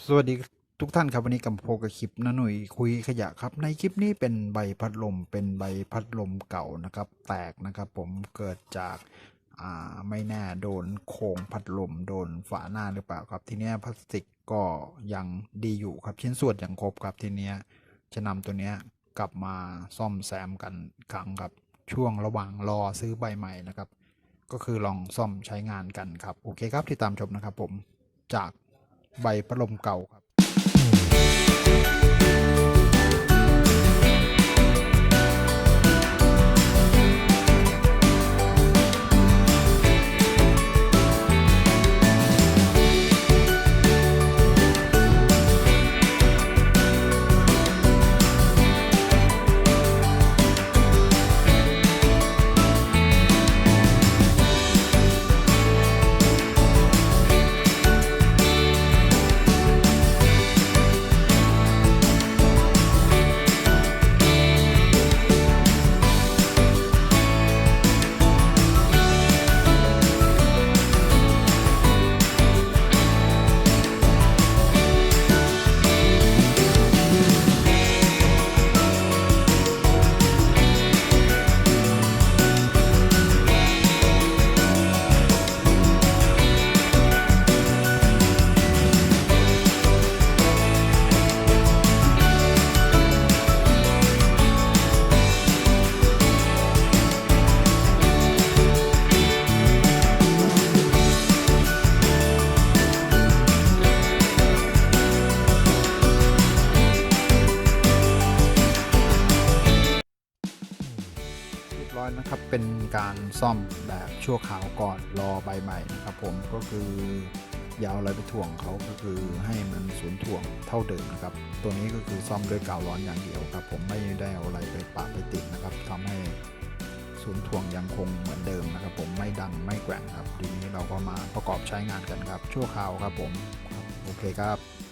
สวัสดีทุกท่านครับวันนี้กับโพกับคลิปนะหนุ่ยคุยขยะครับในคลิปนี้เป็นใบพัดลมเป็นใบพัดลมเก่านะครับแตกนะครับผมเกิดจากไม่แน่โดนโครงพัดลมโดนฝาหน้าหรือเปล่าครับทีเนี้ยพลาสติกก็ยังดีอยู่ครับชิ้นส่วนยังครบครับทีเนี้ยจะนำตัวเนี้ยกลับมาซ่อมแซมกันอีกครั้งครับช่วงระหว่างรอซื้อใบใหม่นะครับก็คือลองซ่อมใช้งานกันครับโอเคครับที่ตามชมนะครับผมจากใบพัดลมเก่าครับเรียบร้อยนะครับเป็นการซ่อมแบบชั่วคราวก่อนรอใบใหม่นะครับผมก็คืออย่าเอาอะไรไปถ่วงเขาก็คือให้มันศูนย์ถ่วงเท่าเดิมนะครับตัวนี้ก็คือซ่อมด้วยกาวร้อนอย่างเดียวครับผมไม่ได้เอาอะไรไปปะไปติดนะครับทำให้ศูนย์ถ่วงยังคงเหมือนเดิมนะครับผมไม่ดังไม่แกว่งครับทีนี้เราก็มาประกอบใช้งานกันครับชั่วคราวครับผมครับโอเคครับ